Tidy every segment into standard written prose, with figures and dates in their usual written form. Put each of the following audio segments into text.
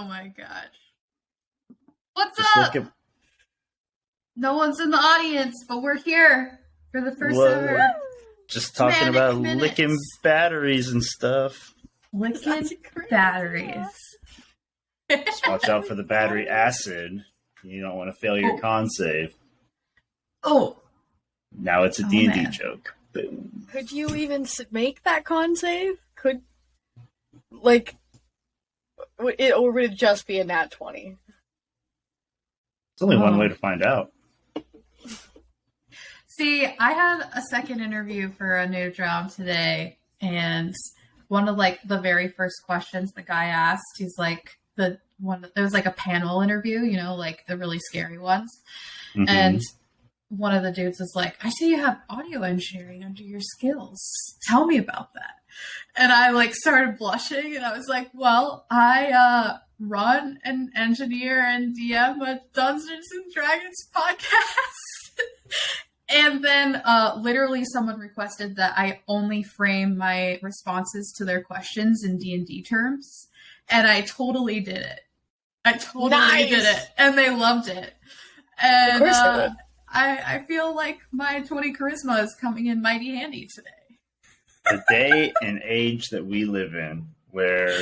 Oh my gosh. What's up? No one's in the audience, but we're here for the first ever. Just talking about licking batteries and stuff. Licking batteries. Just watch out for the battery acid. You don't want to fail your con save. Oh. Now it's a D&D joke. Boom. Could you even make that con save? Or would it just be a nat 20? There's only one way to find out. See, I had a second interview for a new job today, and one of the very first questions the guy asked, he's like, there was a panel interview, the really scary ones. Mm-hmm. And one of the dudes was like, I see you have audio engineering under your skills. Tell me about that. And I started blushing, and I was like, well, I run and engineer and DM a Dungeons and Dragons podcast. And then literally someone requested that I only frame my responses to their questions in D&D terms. And I totally did it. Did it. And they loved it. And of course they would. I feel like my 20 charisma is coming in mighty handy today. The day and age that we live in, where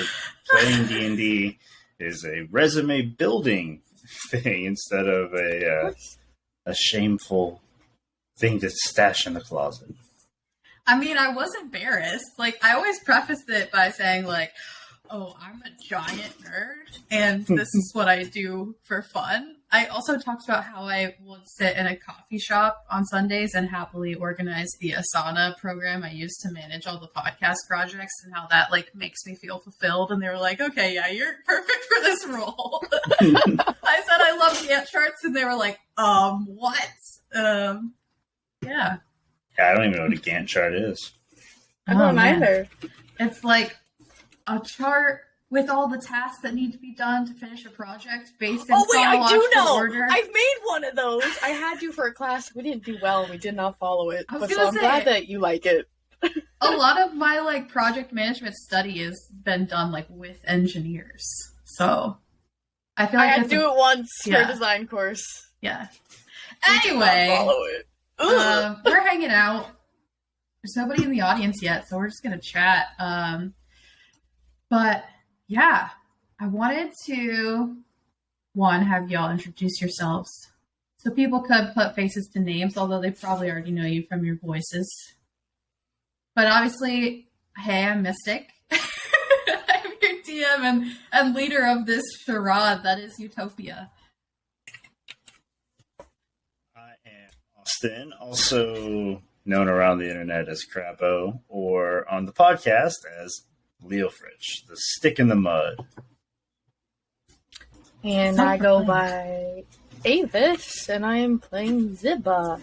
playing D&D is a resume building thing instead of a shameful thing to stash in the closet. I mean, I was embarrassed. I always preface it by saying, oh, I'm a giant nerd, and this is what I do for fun. I also talked about how I would sit in a coffee shop on Sundays and happily organize the Asana program I use to manage all the podcast projects, and how that makes me feel fulfilled. And they were like, okay, yeah, you're perfect for this role. I said I love Gantt charts, and they were like, what? Yeah. I don't even know what a Gantt chart is. I don't either. It's a chart with all the tasks that need to be done to finish a project based in chronological order. I've made one of those. I had to for a class. We didn't do well. We did not follow it. I'm glad that you like it. A lot of my project management study has been done with engineers. So I feel like I had to do it once for a design course. Yeah. Anyway, follow it. We're hanging out. There's nobody in the audience yet, so we're just gonna chat. But yeah, I wanted to have y'all introduce yourselves so people could put faces to names, although they probably already know you from your voices. But obviously, hey, I'm Mystic. I'm your DM and leader of this charade that is Utopia. I am Austin, also known around the internet as Crabo, or on the podcast as Leofric, the stick in the mud. And I go by Avis, and I am playing Zibba,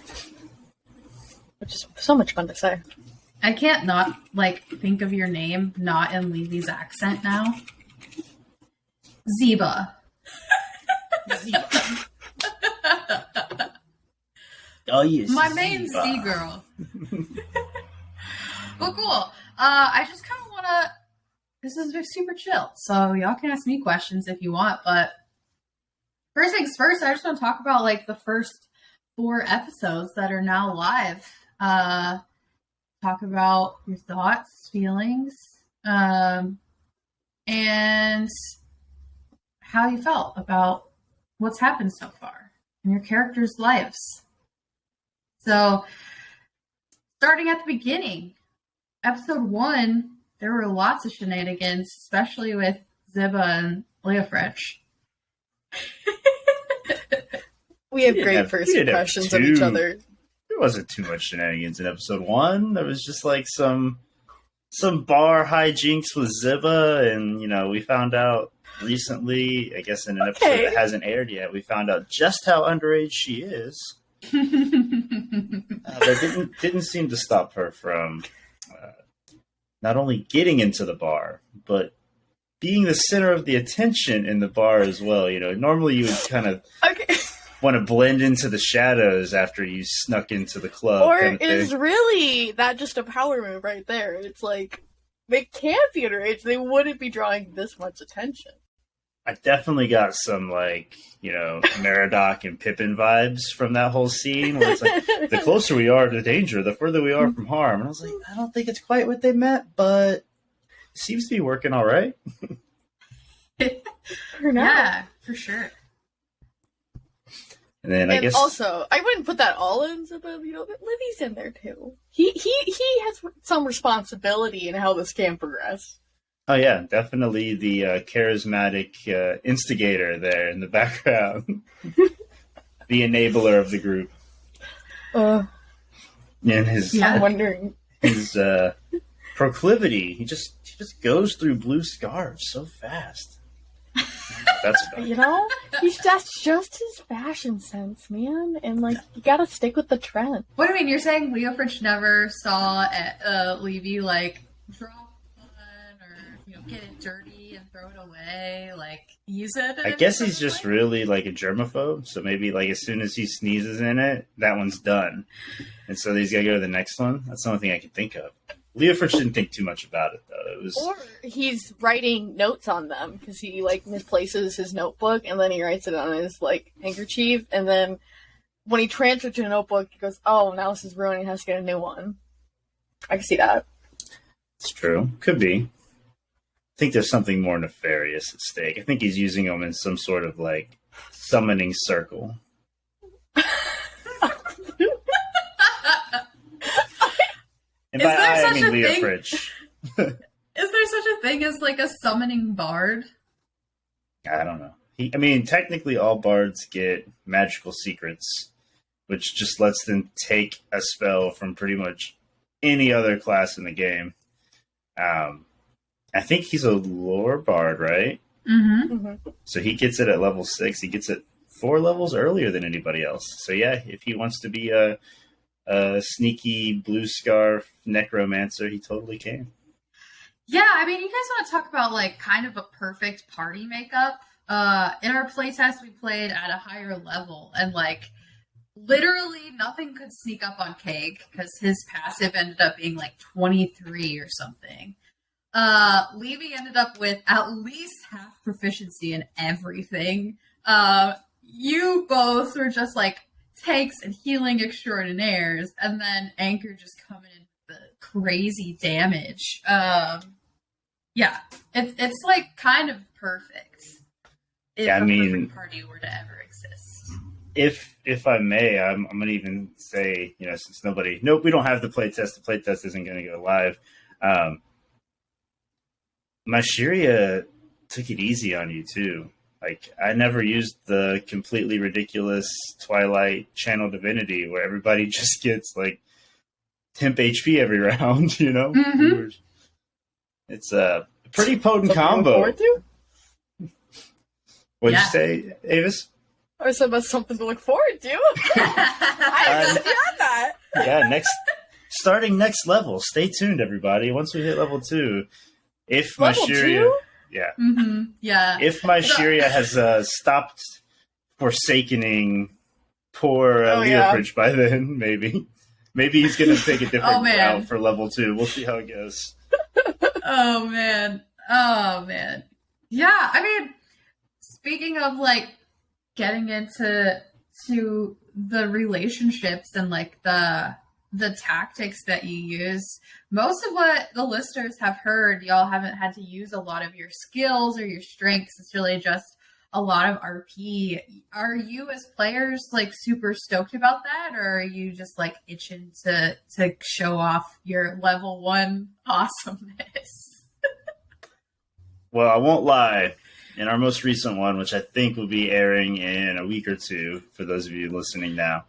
which is so much fun to say. I can't not think of your name not in Levy's accent now. Zibba. Zibba. Oh yes, my main Z girl. Well, cool. I just kind of want to. This is super chill, so y'all can ask me questions if you want. But first things first, I just want to talk about the first 4 episodes that are now live. Talk about your thoughts, feelings, and how you felt about what's happened so far in your characters' lives. So, starting at the beginning, episode 1, there were lots of shenanigans, especially with Zibba and Leofric. We have great first impressions of each other. There wasn't too much shenanigans in episode 1. There was just some bar hijinks with Zibba, and we found out recently, I guess in an episode that hasn't aired yet, we found out just how underage she is. That didn't seem to stop her from not only getting into the bar, but being the center of the attention in the bar as well. Normally you would kind of want to blend into the shadows after you snuck into the club. Or is really that just a power move right there? It's they can't be underage. They wouldn't be drawing this much attention. I definitely got some, like, Meriadoc and Pippin vibes from that whole scene where it's like, the closer we are to danger, the further we are from harm. And I was like, I don't think it's quite what they meant, but it seems to be working all right. Yeah, for sure. And then I guess also, I wouldn't put that all in, but Livy's in there too. He has some responsibility in how this can progress. Oh yeah, definitely the charismatic instigator there in the background, the enabler of the group. And I'm wondering his proclivity. He just goes through blue scarves so fast. That's that's just his fashion sense, man. And you gotta stick with the trend. What do you mean? You're saying Leofric never saw Levy drop one or get it dirty and throw it away, use it? I guess he's just really a germaphobe. So maybe as soon as he sneezes in it, that one's done, and so he's gotta go to the next one. That's the only thing I can think of. Leofric didn't think too much about it, though. Or he's writing notes on them because he misplaces his notebook and then he writes it on his handkerchief, and then when he transfers to a notebook, he goes, "Oh, now this is ruined. He has to get a new one." I can see that. It's true. Could be. I think there's something more nefarious at stake. I think he's using them in some sort of summoning circle. And by I mean Leofric. Is there such a thing as a summoning bard? I don't know. Technically all bards get magical secrets, which just lets them take a spell from pretty much any other class in the game. I think he's a lore bard, right? Mm-hmm. So he gets it at level 6. He gets it 4 levels earlier than anybody else. So yeah, if he wants to be a sneaky blue scarf necromancer, he totally can. Yeah, you guys want to talk about kind of a perfect party makeup? In our playtest, we played at a higher level, and literally nothing could sneak up on Cake because his passive ended up being 23 or something. Levy ended up with at least half proficiency in everything. You both were just tanks and healing extraordinaires, and then Anchor just coming in with the crazy damage. Yeah, it's kind of perfect. If a perfect party were to ever exist. If I may, I'm gonna even say, since we don't have the playtest. The playtest isn't gonna go live. Mashiria took it easy on you too. I never used the completely ridiculous Twilight Channel Divinity where everybody just gets temp HP every round, Mm-hmm. It's a pretty potent combo. What'd you say, Avis? I said that's something to look forward to. I didn't know that. Yeah, starting next level. Stay tuned, everybody. Once we hit level 2, if Mashiria... 2? Yeah. Mm-hmm. Yeah. If Mashiria has stopped forsakening poor Leofric by then, maybe he's going to take a different route for level 2. We'll see how it goes. Oh, man. Yeah, speaking of, getting into the relationships and, the tactics that you use, most of what the listeners have heard, y'all haven't had to use a lot of your skills or your strengths. It's really just a lot of RP. Are you as players super stoked about that, or are you just itching to show off your level 1 awesomeness? Well, I won't lie. In our most recent one, which I think will be airing in a week or two for those of you listening now,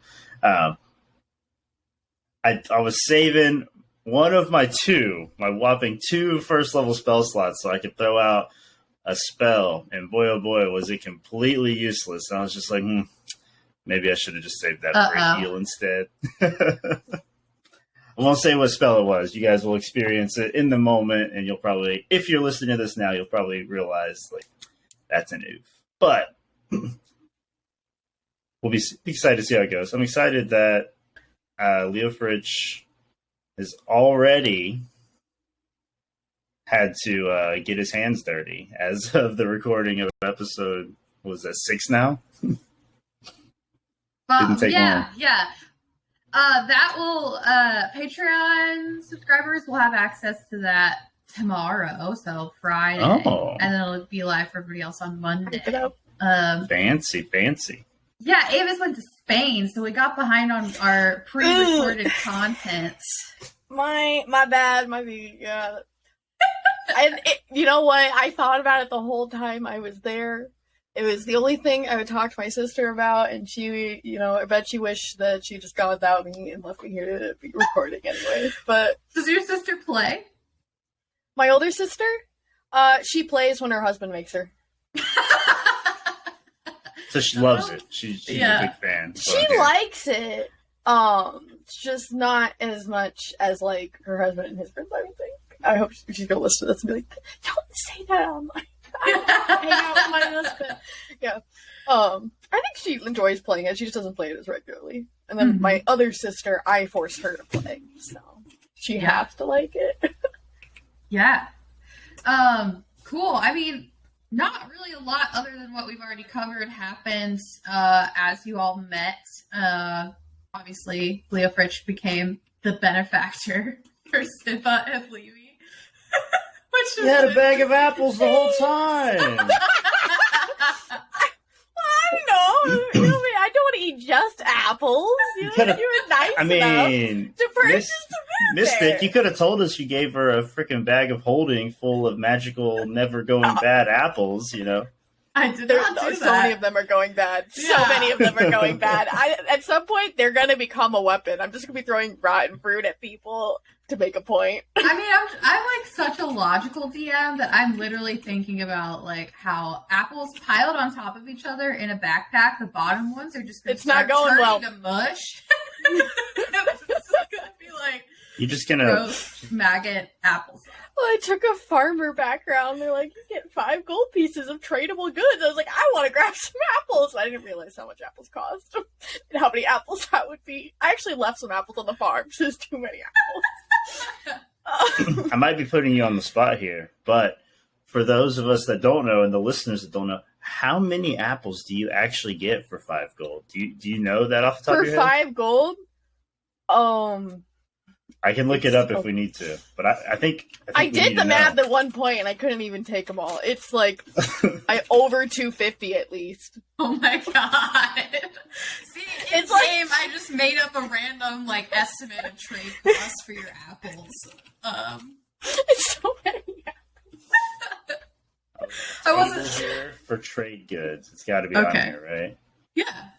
I was saving one of my whopping 2 first level spell slots so I could throw out a spell, and boy oh boy was it completely useless. And I was just maybe I should have just saved that for a heal instead. I won't say what spell it was. You guys will experience it in the moment, and you'll probably, if you're listening to this now, you'll probably realize that's an oof. But we'll be excited to see how it goes. I'm excited that Leofric is already had to get his hands dirty as of the recording of episode, was that 6 now? Didn't take long. Yeah. That will, Patreon subscribers will have access to that tomorrow, so Friday. Oh. And then it'll be live for everybody else on Monday. Fancy. Yeah, Avis went to Spain, so we got behind on our pre-recorded content. My bad, yeah. You know what? I thought about it the whole time I was there. It was the only thing I would talk to my sister about, and she, I bet she wished that she just got without me and left me here to be recording anyways. But does your sister play? My older sister? She plays when her husband makes her. So she loves it. She's a big fan. She likes it. Just not as much as like her husband and his friends, I would think. I hope she's gonna listen to this and be like, "Don't say that online." I hang out with my husband. Yeah. I think she enjoys playing it. She just doesn't play it as regularly. And then my other sister, I force her to play, so she has to like it. Yeah. Cool. I mean, not really a lot other than what we've already covered happened as you all met. Obviously, Leofric became the benefactor for Zibba and Levi. You had a bag of apples the whole time. I don't know. I don't want to eat just apples. You were nice enough to purchase some Mystic, you could have told us you gave her a freaking bag of holding full of magical, never going bad apples, I did not do that. So many of them are going bad. Yeah. So many of them are going bad. At some point, they're going to become a weapon. I'm just going to be throwing rotten fruit at people to make a point. I mean, I'm like such a logical DM that I'm literally thinking about like how apples piled on top of each other in a backpack, the bottom ones are just going to start turning to mush. It's just going to be like you're just going to gross maggot apples. Well, I took a farmer background. They're like, you get 5 gold pieces of tradable goods. I was like, I want to grab some apples. I didn't realize how much apples cost and how many apples that would be. I actually left some apples on the farm, so there's too many apples. I might be putting you on the spot here, but for those of us that don't know and the listeners that don't know, how many apples do you actually get for 5 gold? Do you know that off the top of your head? For 5 gold? I can look it up if we need to, but I think I did the math at one point and I couldn't even take them all. It's like over 250 at least. Oh my god! See, it's game I just made up a random like estimate of trade costs for your apples. It's so many apples. I wasn't here for trade goods. It's got to be on here, right? Yeah.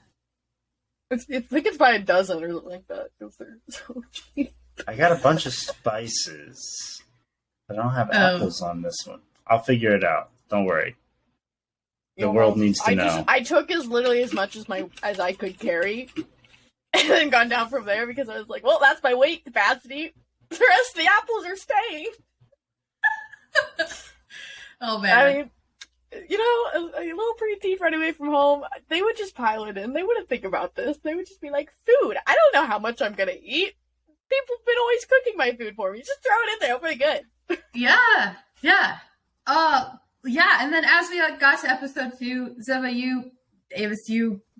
I think it's by a dozen or something like that. They're so cheap. I got a bunch of spices, but I don't have apples on this one. I'll figure it out. Don't worry. The world needs to know. I took literally as much as I could carry, and then gone down from there because I was like, well, that's my weight capacity. The rest of the apples are staying. Oh man. I mean, a little preteen running away from home, they would just pile it in. They wouldn't think about this. They would just be like, food. I don't know how much I'm gonna eat. People have been always cooking my food for me. Just throw it in there. It'll be good. Yeah. And then as we got to episode 2, Zibba, you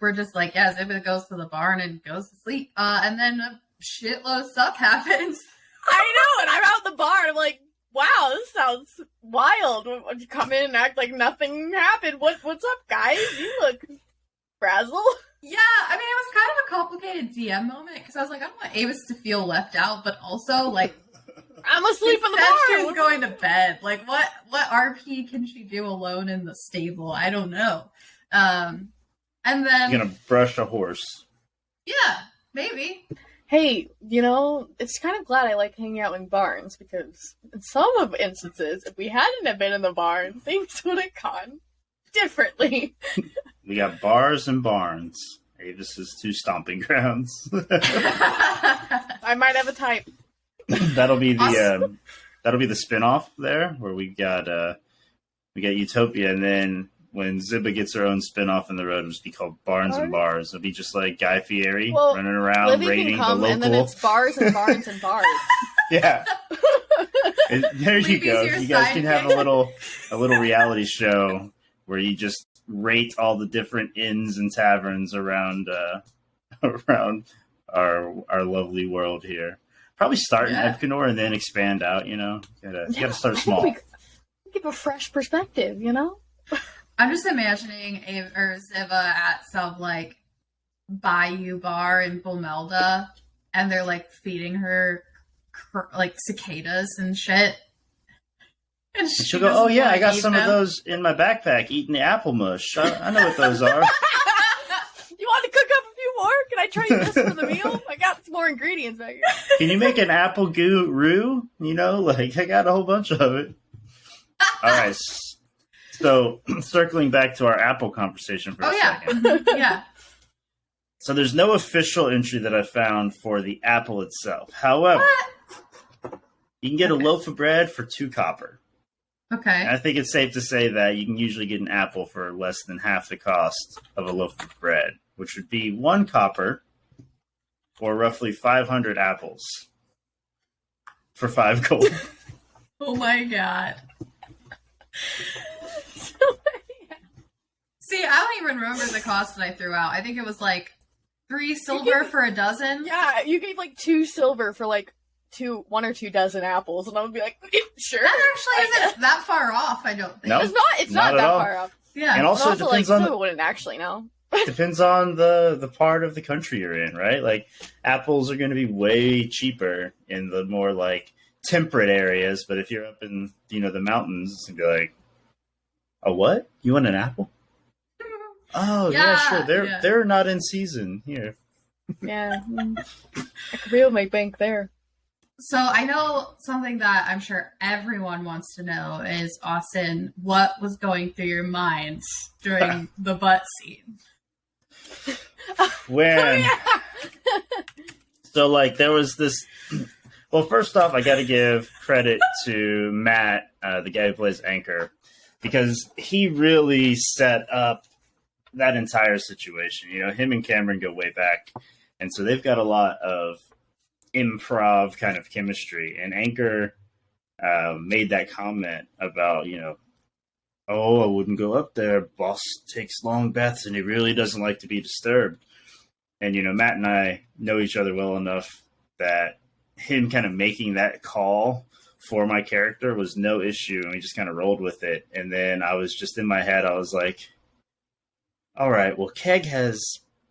were just like, yeah, Zibba goes to the barn and goes to sleep. And then a shitload of stuff happens. I know, and I'm out in the barn. I'm like, wow, this sounds wild. You come in and act like nothing happened. What's up, guys? You look frazzled. Yeah, I mean, it was kind of a complicated DM moment because I was like, I don't want Avis to feel left out, but also like, I'm asleep in the barn. She was going to bed. Like, what RP can she do alone in the stable? I don't know. And then you're gonna brush a horse. Yeah, maybe. Hey, it's kind of glad I like hanging out in barns because in some of instances, if we hadn't have been in the barn, things would have gone differently. We got bars and barns. Avis's 2 stomping grounds. I might have a type. That'll be the spin-off there, where we got Utopia, and then when Zibba gets her own spin-off in the road, it'll just be called Barns and Bars. It'll be just like Guy Fieri running around raiding the local. And then it's bars and barns and bars. Yeah. There you Leafy's go. your You guys can have sidekick. a little reality show where you just rate all the different inns and taverns around around our lovely world here. Probably start in Epcanor and then expand out. You gotta start small. Give a fresh perspective, I'm just imagining Zibba at some like bayou bar in Bulmelda, and they're like feeding her like cicadas and shit. And she'll go, "Oh yeah, I got some of those in my backpack, eating the apple mush. I know what those are." You want to cook up a few more? Can I trade this for the meal? I got some more ingredients back here. Can you make an apple goo roux? Like I got a whole bunch of it. All right. So circling back to our apple conversation for a second. Yeah. So there's no official entry that I found for the apple itself. However, you can get a loaf of bread for 2 copper. Okay. And I think it's safe to say that you can usually get an apple for less than half the cost of a loaf of bread, which would be 1 copper or roughly 500 apples for 5 gold. Oh my god. See, I don't even remember the cost that I threw out. I think it was like 3 silver for a dozen. Yeah, you gave like 2 silver for like 1 or 2 dozen apples, and I would be like, sure. That actually isn't that far off, I don't think. No, it's not that all. far off. Yeah. And also, it depends on wouldn't actually know. Depends on the part of the country you're in, right? Like apples are going to be way cheaper in the more like temperate areas, but if you're up in the mountains, it's gonna be like, a what? You want an apple? Oh yeah, sure. They're not in season here. Yeah, I could be able to make bank there. So I know something that I'm sure everyone wants to know is, Austin, what was going through your mind during the butt scene? When so like there was this. Well, first off, I got to give credit to Matt, the guy who plays Anchor, because he really set up that entire situation. Him and Cameron go way back, and so they've got a lot of improv kind of chemistry. And Anchor made that comment about, oh, I wouldn't go up there. Boss takes long baths, and he really doesn't like to be disturbed. And, Matt and I know each other well enough that him kind of making that call for my character was no issue, and we just kind of rolled with it. And then I was just in my head, I was like, all right, well, Keg has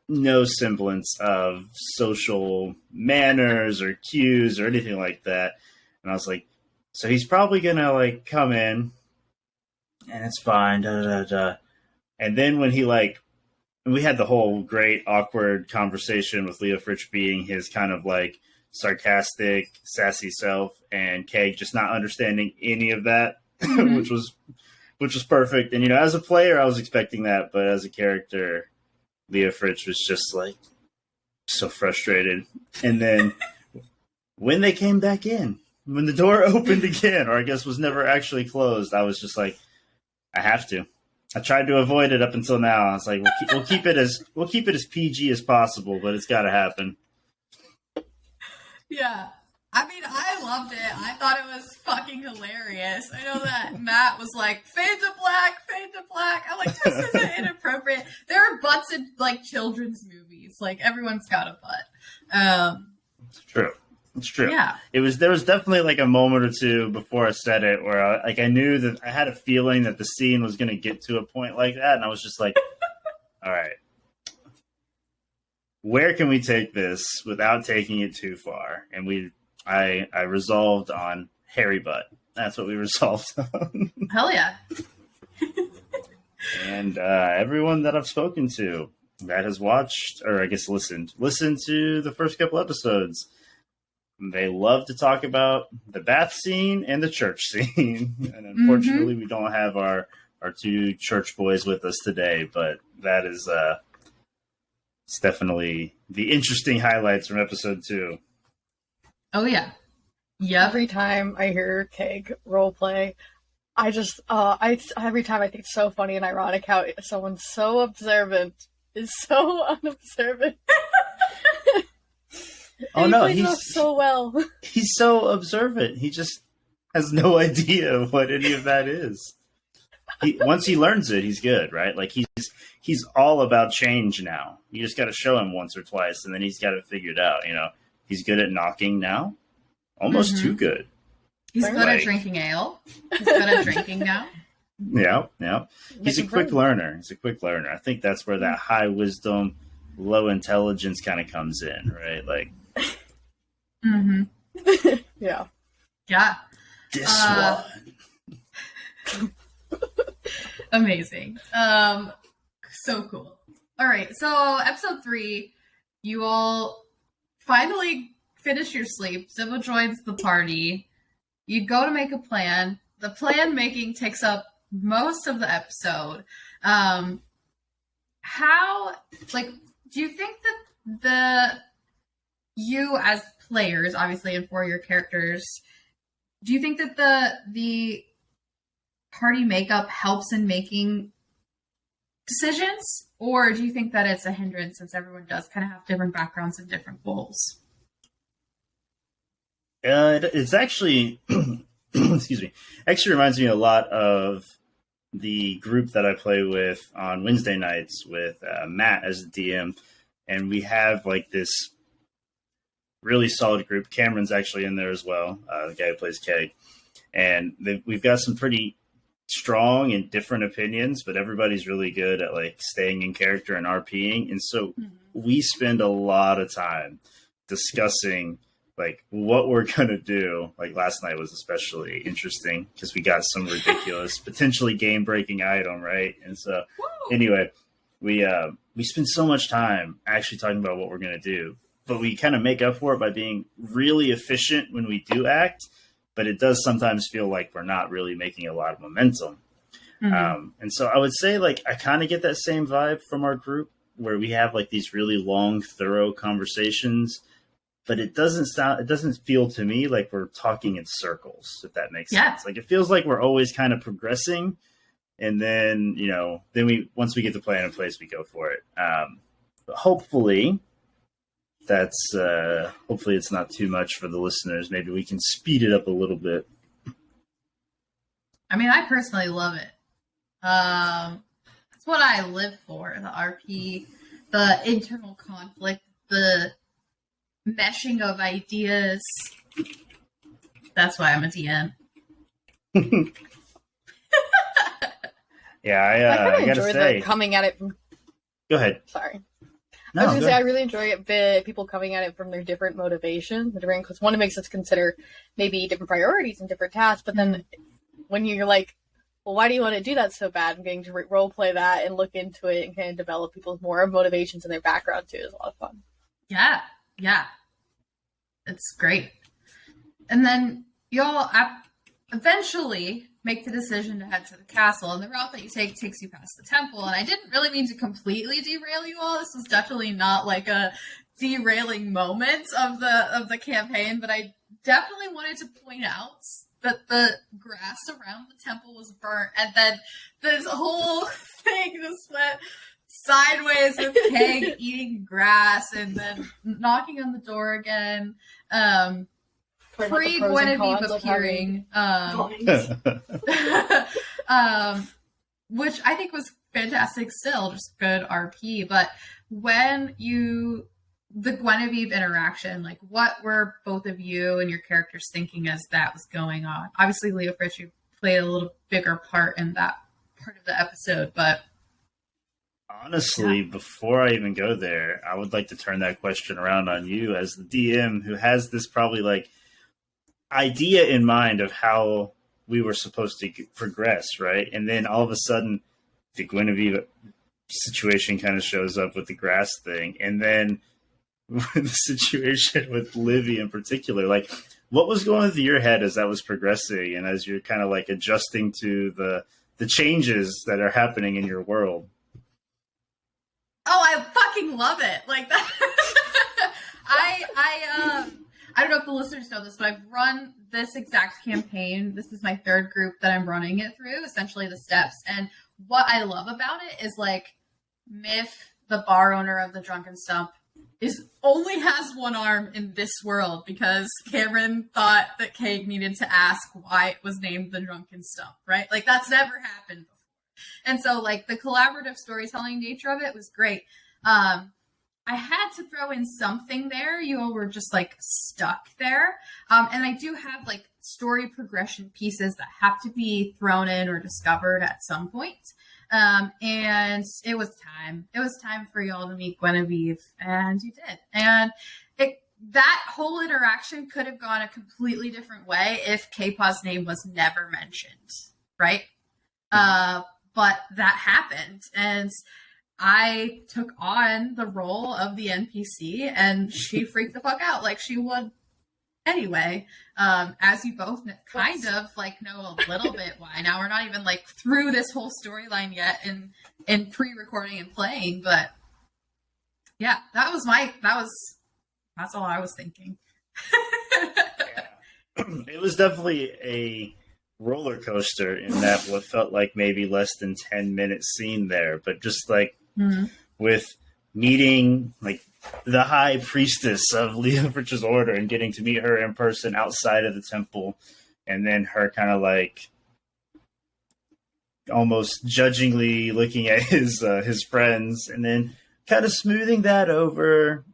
no semblance of social manners or cues or anything like that. And I was like, so he's probably going to like come in and it's fine. And then when he we had the whole great awkward conversation with Leofric being his kind of like sarcastic, sassy self, and Keg just not understanding any of that, which was perfect. And as a player, I was expecting that, but as a character, Leofric was just like so frustrated. And then when they came back in, when the door opened again, or I guess was never actually closed, I was just like, I have to. I tried to avoid it up until now. I was like, we'll keep it as PG as possible, but it's got to happen. Yeah. I mean, I loved it. I thought it was fucking hilarious. I know that Matt was like, fade to black, fade to black. I'm like, this isn't inappropriate. There are butts in, like, children's movies. Like, everyone's got a butt. It's true. It's true. Yeah. There was definitely, like, a moment or two before I said it where, I knew that I had a feeling that the scene was going to get to a point like that, and I was just like, all right. Where can we take this without taking it too far? And I resolved on hairy butt. That's what we resolved on. Hell yeah. And everyone that I've spoken to that has watched, or I guess listened to the first couple episodes, they love to talk about the bath scene and the church scene. And unfortunately, we don't have our 2 church boys with us today, but that is it's definitely the interesting highlights from episode 2. Oh, yeah. Yep. Every time I hear Keg roleplay, I just, every time I think it's so funny and ironic how someone so observant is so unobservant. Oh no, he's so well. He's so observant. He just has no idea what any of that is. Once he learns it, he's good, right? Like he's all about change now. You just got to show him once or twice, and then he's got to figure it out. He's good at knocking now, almost too good. He's good at drinking ale. He's good at drinking now. Yeah. He's a quick learner. I think that's where that high wisdom, low intelligence kind of comes in, right? Like, yeah. This one. Amazing. So cool. All right. So episode 3, you all finally finish your sleep. Zibba joins the party. You go to make a plan. The plan making takes up most of the episode. Do you think that you as players, obviously, and for your characters, do you think that the party makeup helps in making decisions, or do you think that it's a hindrance since everyone does kind of have different backgrounds and different goals? It's actually, excuse me, actually reminds me a lot of the group that I play with on Wednesday nights with Matt as the DM, and we have like this really solid group. Cameron's actually in there as well, the guy who plays Keg, and we've got some pretty strong and different opinions, but everybody's really good at like staying in character and RPing, and so we spend a lot of time discussing like what we're gonna do. Like last night was especially interesting because we got some ridiculous, potentially game-breaking item, right? And so, anyway, we spend so much time actually talking about what we're gonna do, but we kind of make up for it by being really efficient when we do act. But it does sometimes feel like we're not really making a lot of momentum. And so I would say like I kind of get that same vibe from our group where we have like these really long, thorough conversations. But it doesn't feel to me like we're talking in circles, if that makes sense. Like it feels like we're always kind of progressing, and then once we get the plan in place, we go for it. But hopefully it's not too much for the listeners. Maybe we can speed it up a little bit. I mean, I personally love it. It's what I live for: the RP, the internal conflict, the meshing of ideas. That's why I'm a DM. Yeah, I gotta say, coming at it from... Go ahead. Sorry. No, I was going to say, I really enjoy it, people coming at it from their different motivations. Because one, it makes us consider maybe different priorities and different tasks, but then when you're like, well, why do you want to do that so bad? And getting to role play that and look into it and kind of develop people's more motivations and their background too is a lot of fun. Yeah. It's great. And then y'all eventually make the decision to head to the castle, and the route that you take takes you past the temple. And I didn't really mean to completely derail you all. This was definitely not like a derailing moment of the campaign, but I definitely wanted to point out that the grass around the temple was burnt, and then this whole thing just went sideways with Keg eating grass and then knocking on the door again. Pre-Guinevere appearing, which I think was fantastic still, just good RP. But when the Guinevere interaction, like what were both of you and your characters thinking as that was going on? Obviously, Leofric, you played a little bigger part in that part of the episode, but honestly, before I even go there, I would like to turn that question around on you as the DM who has this probably like idea in mind of how we were supposed to progress, right? And then all of a sudden, the Guinevere situation kind of shows up with the grass thing, and then the situation with Livy in particular. Like, what was going through your head as that was progressing, and as you're kind of like adjusting to the changes that are happening in your world? Oh, I fucking love it. Like that. I don't know if the listeners know this, but I've run this exact campaign. This is my third group that I'm running it through, essentially the steps. And what I love about it is like Miff, the bar owner of the Drunken Stump, only has one arm in this world because Cameron thought that Keg needed to ask why it was named the Drunken Stump, right? Like, that's never happened before. And so, like, the collaborative storytelling nature of it was great. I had to throw in something there. You all were just, like, stuck there. And I do have, like, story progression pieces that have to be thrown in or discovered at some point. And it was time. It was time for y'all to meet Guinevere, and you did. And that whole interaction could have gone a completely different way if K-Paw's name was never mentioned, right? But that happened, and I took on the role of the NPC, and she freaked the fuck out like she would anyway. As you both kind of like know a little bit why. Now we're not even like through this whole storyline yet in pre-recording and playing, but yeah, that's all I was thinking. It was definitely a roller coaster in that what felt like maybe less than 10 minute scene there, but just like with meeting like the high priestess of Leofric's order and getting to meet her in person outside of the temple, and then her kind of like almost judgingly looking at his friends, and then kind of smoothing that over,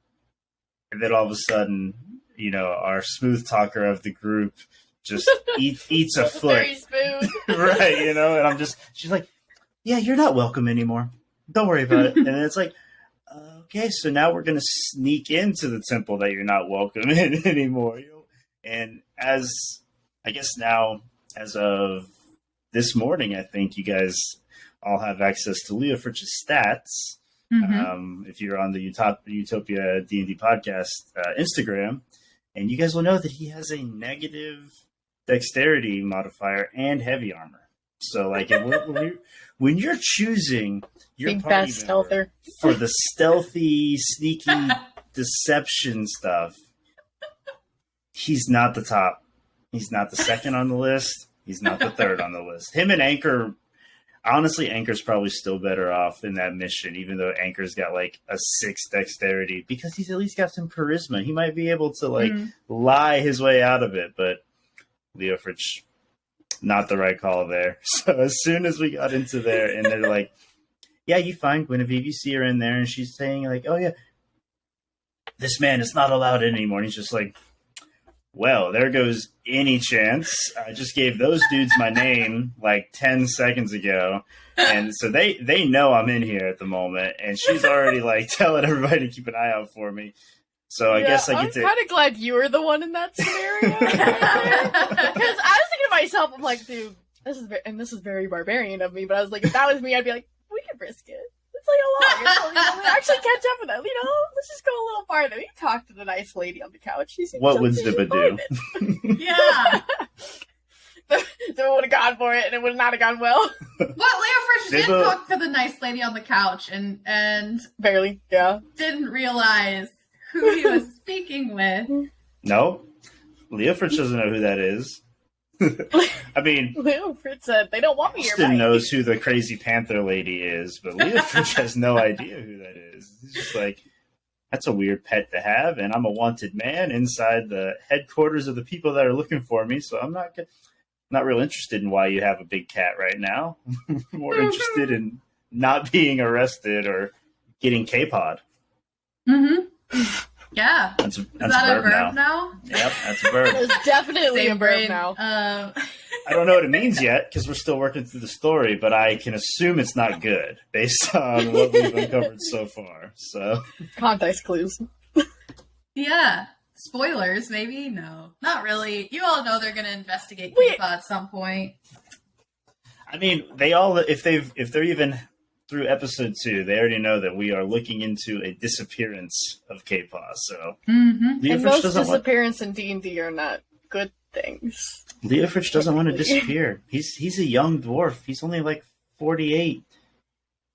and then all of a sudden, you know, our smooth talker of the group just eats a foot. Very smooth. Right, you know, and she's like, yeah, you're not welcome anymore. Don't worry about it. And it's like, okay, so now we're going to sneak into the temple that you're not welcome in anymore. You know? And as of this morning, I think you guys all have access to Leofric's stats. If you're on the Utopia D&D podcast Instagram, and you guys will know that he has a negative dexterity modifier and heavy armor. So, like, when you're choosing your big party fast member stealther for the stealthy, sneaky deception stuff, he's not the top. He's not the second on the list. He's not the third on the list. Him and Anchor, honestly, Anchor's probably still better off in that mission, even though Anchor's got like a 6 dexterity, because he's at least got some charisma. He might be able to like lie his way out of it, but Leofric, not the right call there. So as soon as we got into there, and they're like, yeah, you find Guinevere, you see her in there, and she's saying like, oh yeah, this man is not allowed in anymore. And he's just like, well, there goes any chance. I just gave those dudes my name like 10 seconds ago. And so they know I'm in here at the moment. And she's already like telling everybody to keep an eye out for me. So I guess I get to... I'm kind of glad you were the one in that scenario. Because I was thinking to myself, I'm like, dude, this is very barbarian of me. But I was like, if that was me, I'd be like, we could risk it. It's like a lot. We'll actually catch up with them. You know, let's just go a little farther. We can talk to the nice lady on the couch. What would Zibba do? Yeah. Zibba would have gone for it, and it would not have gone well. Well, Leofric did talk to the nice lady on the couch and barely, yeah, didn't realize who he was speaking with. No, Leofric doesn't know who that is. I mean, Leofric said they don't want me here. Austin knows who the crazy panther lady is, but Leofric has no idea who that is. He's just like, that's a weird pet to have, and I'm a wanted man inside the headquarters of the people that are looking for me, so I'm not real interested in why you have a big cat right now. More interested in not being arrested or getting K-Pod. Yeah. That's Is that a verb now? Yep, that's a verb. It's definitely Same a verb brain. now. I don't know what it means yet, because we're still working through the story, but I can assume it's not good, based on what we've uncovered so far. So Context clues. Yeah. Spoilers, maybe? No. Not really. You all know they're going to investigate K-Pod at some point. I mean, they all, if they're even through episode 2, they already know that we are looking into a disappearance of K-Pause. So And most disappearance in D&D are not good things. Leofric doesn't want to disappear. He's a young dwarf. He's only like 48.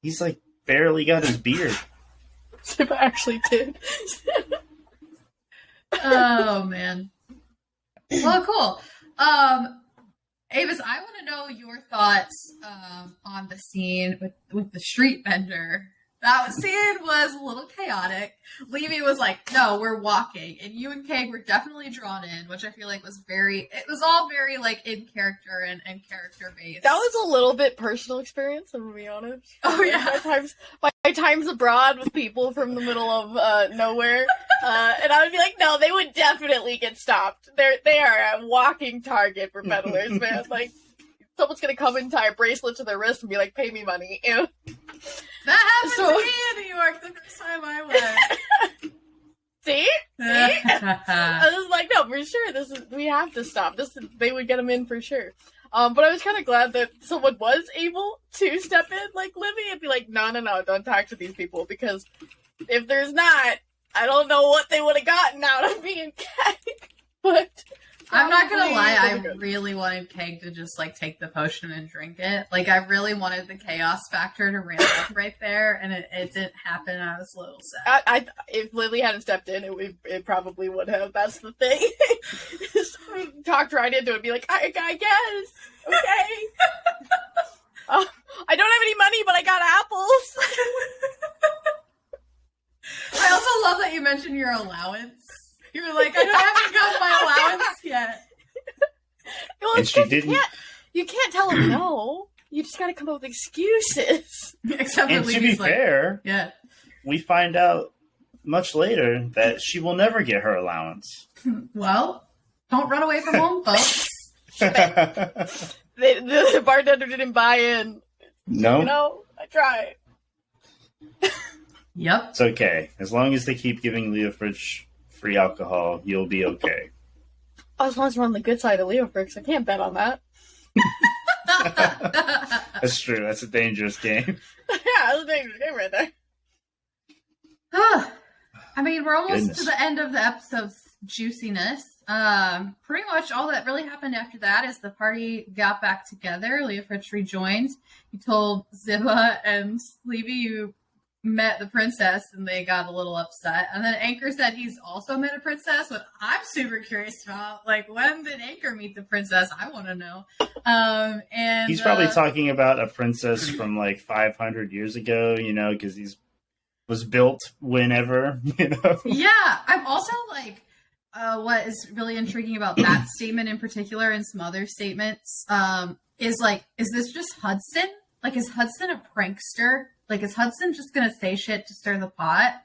He's like barely got his beard. Zibba actually did. Oh man. Well, cool. Avis, I want to know your thoughts on the scene with the street vendor That scene was a little chaotic. Levy was like, no, we're walking. And you and Keg were definitely drawn in, which I feel like was it was all very, like, in character and character based. That was a little bit personal experience, I'm gonna be honest. Oh, yeah. My times abroad with people from the middle of nowhere. And I would be like, no, they would definitely get stopped. They are a walking target for peddlers, man. Like, someone's gonna come and tie a bracelet to their wrist and be like, pay me money. Ew. That happened to me in New York the first time I went. See? I was like, no, for sure. We have to stop. They would get them in for sure. But I was kind of glad that someone was able to step in, like Livy, and be like, no, don't talk to these people, because if there's not, I don't know what they would have gotten out of me and Keg. But I'm not gonna lie, I really wanted Keg to just, like, take the potion and drink it. Like, I really wanted the chaos factor to ramp up right there, and it didn't happen. I was a little sad. If Lily hadn't stepped in, it probably would have. That's the thing. Talked right into it and be like, I guess. Okay. I don't have any money, but I got apples. I also love that you mentioned your allowance. You were like, I haven't got my allowance yet. Well, and she didn't. You can't tell them no. You just gotta come up with excuses. Except and for to be fair, yeah, we find out much later that she will never get her allowance. Well, don't run away from home, folks. The bartender didn't buy in. No. You know, I tried. Yep. It's okay. As long as they keep giving Leofric free alcohol, you'll be okay. As long as we're on the good side of Leofric, I can't bet on that. That's true. That's a dangerous game. Yeah, that's a dangerous game right there. I mean, we're almost Goodness. to the end of the episode's juiciness. Pretty much all that really happened after that is the party got back together. Leofric rejoined. He told Zibba and Levy you met the princess, and they got a little upset. And then Anchor said he's also met a princess, what I'm super curious about. Like, when did Anchor meet the princess? I want to know. And he's probably talking about a princess from like 500 years ago, you know, because he's was built whenever, you know. Yeah, I'm also like, what is really intriguing about that statement in particular, and some other statements, is like, is this just Hudson? Like, is Hudson a prankster? Like, is Hudson just gonna say shit to stir the pot?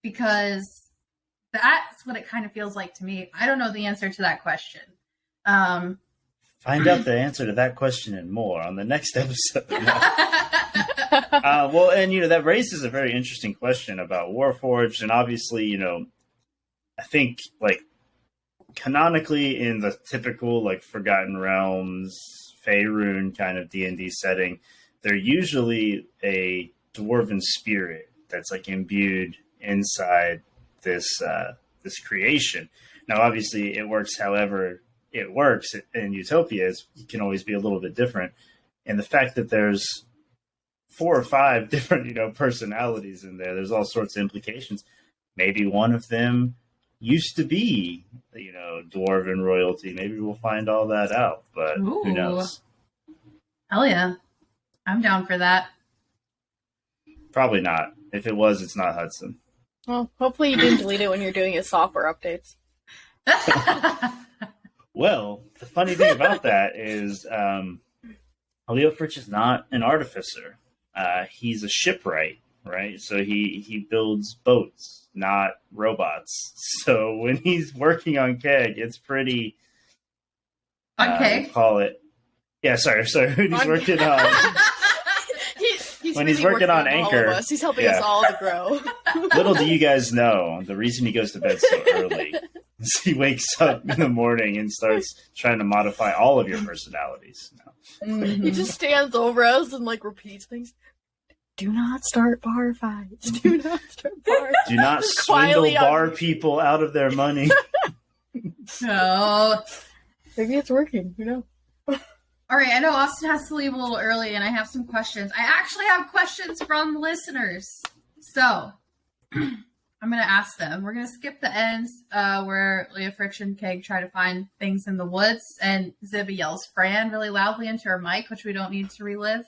Because that's what it kind of feels like to me. I don't know the answer to that question. Find out the answer to that question and more on the next episode. Well, and, you know, that raises a very interesting question about Warforged, and obviously, you know, I think, like, canonically in the typical, like, Forgotten Realms, Faerun kind of D&D setting, they're usually a dwarven spirit that's, like, imbued inside this this creation. Now, obviously, it works however it works in Utopia. It can always be a little bit different. And the fact that there's 4 or 5 different, you know, personalities in there, there's all sorts of implications. Maybe one of them used to be, you know, dwarven royalty. Maybe we'll find all that out, but who knows? Hell yeah. I'm down for that. Probably not. If it was, it's not Hudson. Well, hopefully you didn't delete it when you're doing his software updates. Well, the funny thing about that is Leofric is not an artificer. He's a shipwright, right? So he builds boats, not robots. So when he's working on Keg, it's pretty... Okay. Call it... Yeah, sorry. When he's working on... He's working on Anchor, he's helping us all to grow. Little do you guys know, the reason he goes to bed so early is he wakes up in the morning and starts trying to modify all of your personalities. He just stands over us and, like, repeats things. Do not start bar fights. Do not start bar fights. Do not swindle bar people out of their money. No. Maybe it's working, you know? All right, I know Austin has to leave a little early, and I have some questions. I actually have questions from listeners. So, I'm going to ask them. We're going to skip the ends where Leofric and Keg try to find things in the woods, and Zibba yells Fran really loudly into her mic, which we don't need to relive.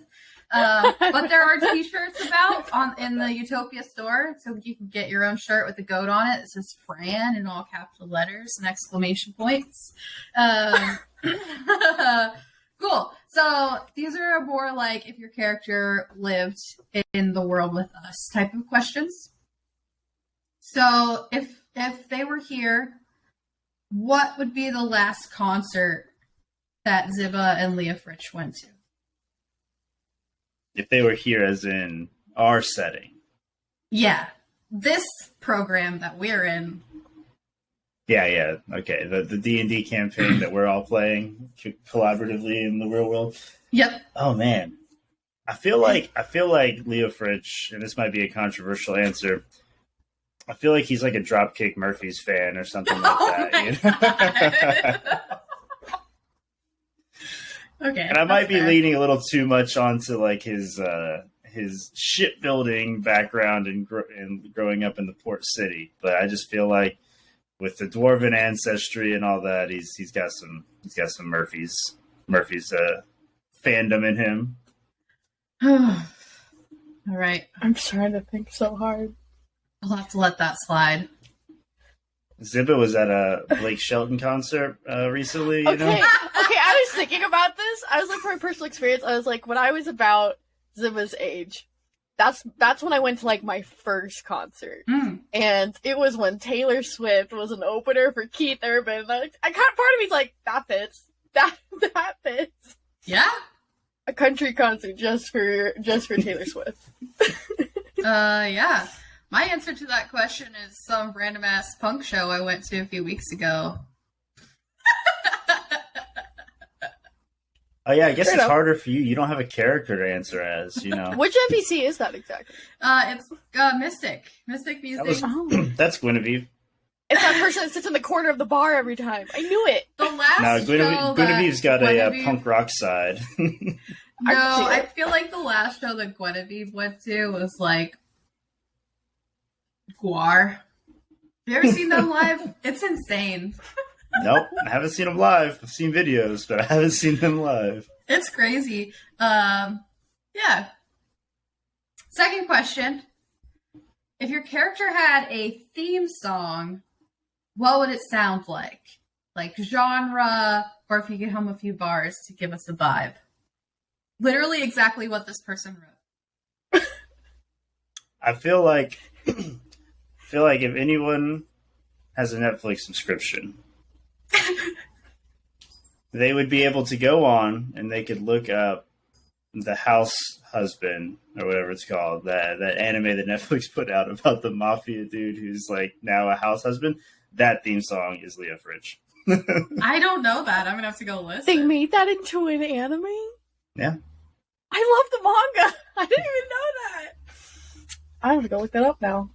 But there are T-shirts in the Utopia store, so you can get your own shirt with a goat on it. It says Fran in all capital letters and exclamation points. Cool. So these are more like if your character lived in the world with us type of questions. So if they were here, what would be the last concert that Zibba and Leofric went to? If they were here, as in our setting. Yeah. This program that we're in. Yeah. Okay. The D&D campaign that we're all playing collaboratively in the real world. Yep. Oh man. I feel like Leofric, and this might be a controversial answer, I feel like he's like a Dropkick Murphys fan or something like that. You know? Okay. And I might be leaning a little too much onto like his shipbuilding background and growing up in the port city, but I just feel like with the dwarven ancestry and all that, he's got some Murphys fandom in him. All right. I'm trying to think so hard. I'll have to let that slide. Zibba was at a Blake Shelton concert recently, you know? Okay, I was thinking about this. I was like, from my personal experience, I was like, when I was about Zibba's age, that's when I went to like my first concert. And it was when Taylor Swift was an opener for Keith Urban. And part of me's like, that fits. That fits. Yeah? A country concert just for Taylor Swift. Yeah. My answer to that question is some random ass punk show I went to a few weeks ago. Oh yeah, I guess it's harder for you. You don't have a character to answer as, you know. Which NPC is that exactly? It's Mystic. Mystic Music. That's Guinevere. It's that person that sits in the corner of the bar every time. I knew it. The last show Guinevere's got a punk rock side. No, I feel like the last show that Guinevere went to was like Guar. Have you ever seen them live? It's insane. Nope, I haven't seen them live. I've seen videos, but I haven't seen them live. It's crazy. Yeah. Second question. If your character had a theme song, what would it sound like? Like genre, or if you could hum a few bars to give us a vibe. Literally exactly what this person wrote. I feel like if anyone has a Netflix subscription, they would be able to go on and they could look up The House Husband, or whatever it's called, that anime that Netflix put out about the mafia dude who's like now a house husband. That theme song is Leofric. I don't know that. I'm gonna have to go listen. They made that into an anime? Yeah. I love the manga. I didn't even know that. I have to go look that up now.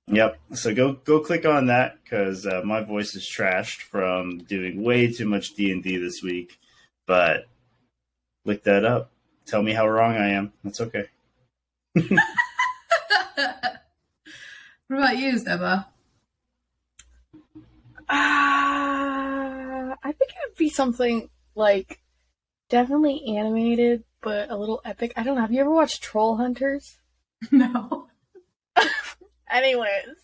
Yep. So go click on that, because my voice is trashed from doing way too much D&D this week. But look that up. Tell me how wrong I am. That's okay. What about you, Zibba? I think it would be something like definitely animated, but a little epic. I don't know. Have you ever watched Troll Hunters? No. Anyways,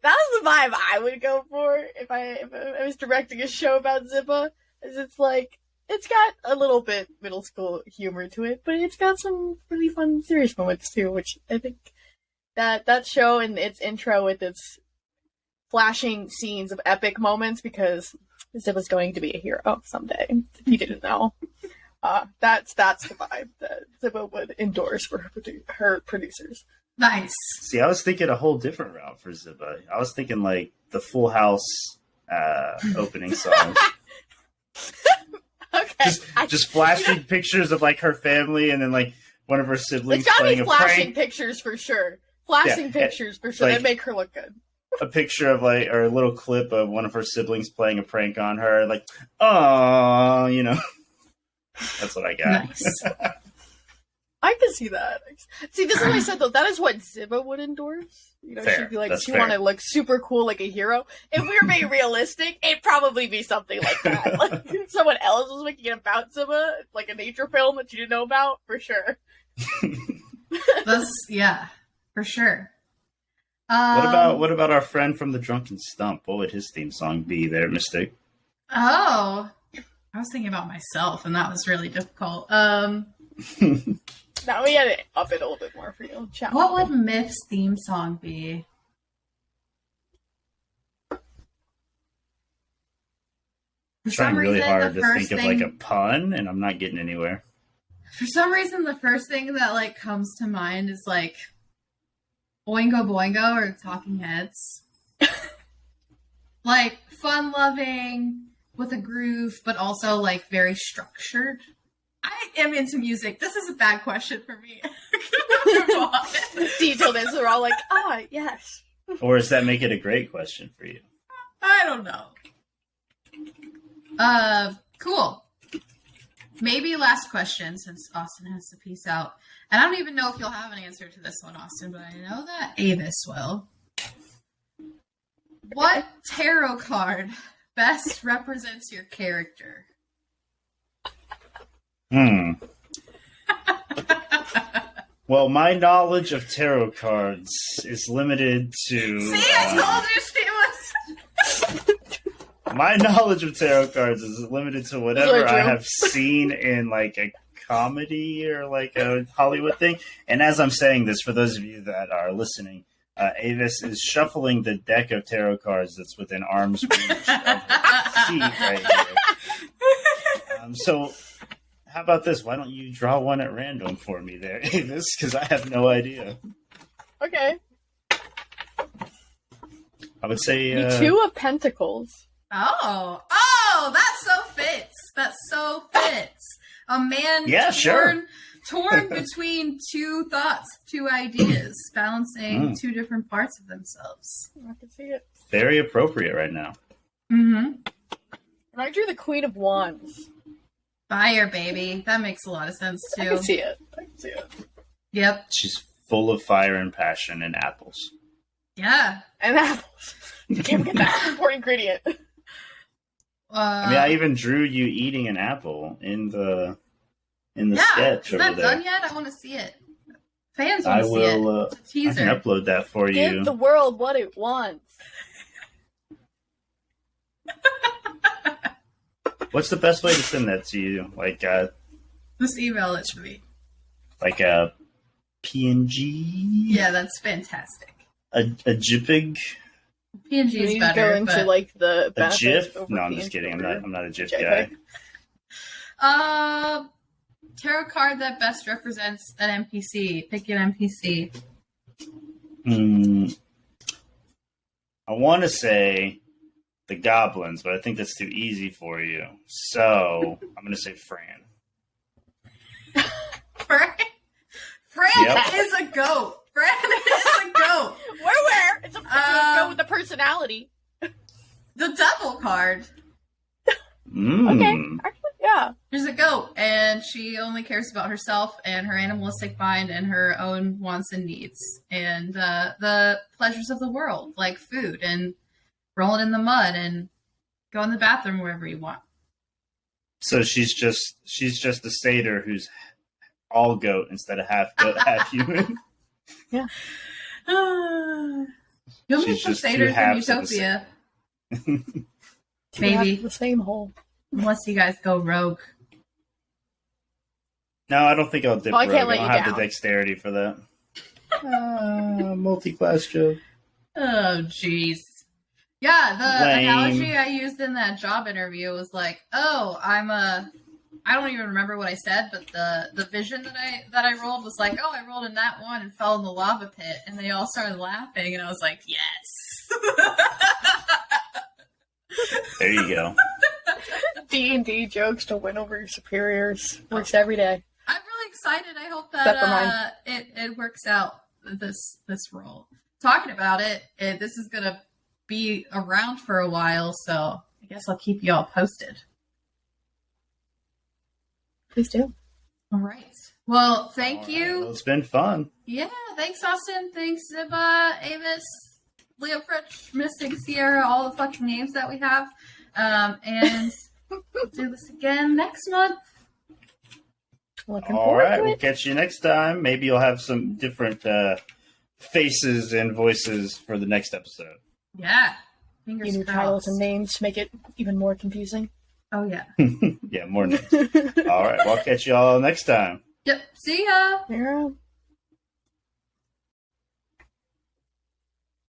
that was the vibe I would go for if I was directing a show about Zibba. Is it's like, it's got a little bit middle school humor to it, but it's got some really fun serious moments too, which I think that show and its intro with its flashing scenes of epic moments, because Zibba's going to be a hero someday, if you didn't know. That's the vibe that Zibba would endorse for her producers. Nice. See, I was thinking a whole different route for Zibba. I was thinking like the Full House opening song. Okay. Just flashing pictures of like her family, and then like one of her siblings it's playing gotta be flashing pictures for sure. Pictures for sure. Like, They make her look good. A picture of like, or a little clip of one of her siblings playing a prank on her, like, oh, you know. That's what I got. Nice. I can see that. See, this is what I said though. That is what Zibba would endorse. You know, fair. she'd be like, That's she fair. want to look super cool like a hero. If we were being realistic, it'd probably be something like that. Like if someone else was making it about Zibba, like a nature film that you didn't know about, for sure. That's yeah, for sure. What about our friend from the Drunken Stump? What would his theme song be there, Mystic? Oh, I was thinking about myself, and that was really difficult. Now we gotta up it a little bit more for you. What would Myth's theme song be? For Trying really hard to think thing, of like a pun, and I'm not getting anywhere. For some reason, the first thing that like comes to mind is like Oingo Boingo or Talking Heads. Like fun-loving with a groove, but also like very structured. I am into music. This is a bad question for me. Detailed answer. We're all like, yes. Or does that make it a great question for you? I don't know. Cool. Maybe last question, since Austin has to peace out. And I don't even know if you'll have an answer to this one, Austin, but I know that Avis will. What tarot card best represents your character? Well, my knowledge of tarot cards is limited to... See, I told you she was... My knowledge of tarot cards is limited to whatever I have seen in like a comedy or like a Hollywood thing. And as I'm saying this, for those of you that are listening, Avis is shuffling the deck of tarot cards that's within arm's reach of her seat right here. So how about this? Why don't you draw one at random for me there, Avis? Because I have no idea. Okay. I would say... The Two of Pentacles. Oh, that so fits. That so fits. A man torn between two thoughts, two ideas, balancing two different parts of themselves. I can see it. Very appropriate right now. Mm-hmm. And I drew the Queen of Wands. Fire, baby. That makes a lot of sense, too. I can see it. Yep. She's full of fire and passion and apples. Yeah. And apples. You can't get that important ingredient. I mean, I even drew you eating an apple in the sketch over there. Is that done yet? I want to see it. Fans want to see it. Teaser. I can upload that for you. Give the world what it wants. What's the best way to send that to you? Like, just email it to me. Like a PNG? Yeah, that's fantastic. A JPEG? PNG is better. Go into like the a GIF? over No, I'm PNG just kidding. I'm not a GIF JPEG. guy. Tarot card that best represents an NPC. Pick an NPC. I want to say the goblins, but I think that's too easy for you. So I'm going to say Fran. Fran is a goat. Fran is a goat. Where? It's a go with the personality. The devil card. Okay. Actually, yeah. She's a goat, and she only cares about herself and her animalistic mind and her own wants and needs. And the pleasures of the world, like food and rolling in the mud and go in the bathroom wherever you want. So she's just a satyr who's all goat instead of half goat, half human. Yeah. You'll make some satyrs in Utopia. Maybe. The same hole. Unless you guys go rogue. No, I don't think I'll dip rogue. Can't I don't have the dexterity for that. Multi-class joke. Oh, jeez. Yeah, the analogy I used in that job interview was like, I don't even remember what I said, but the vision that I rolled was like, I rolled in that one and fell in the lava pit, and they all started laughing, and I was like, yes. There you go. D&D jokes to win over your superiors. Works every day. I'm really excited. I hope that it works out, this role. Talking about it, this is going to be around for a while, so I guess I'll keep you all posted. Please do. All right. Well, thank you. Well, it's been fun. Yeah, thanks, Austin. Thanks, Zibba, Avis, Leofric, Mystic, Sierra, all the fucking names that we have. And we'll do this again next month. Looking All forward right, to we'll it. catch you next time. Maybe you'll have some different faces and voices for the next episode. Yeah. Fingers You need crossed. titles and names to make it even more confusing. Oh, yeah. Yeah, more names. All right, well, I'll catch you all next time. Yep. See ya. Yeah.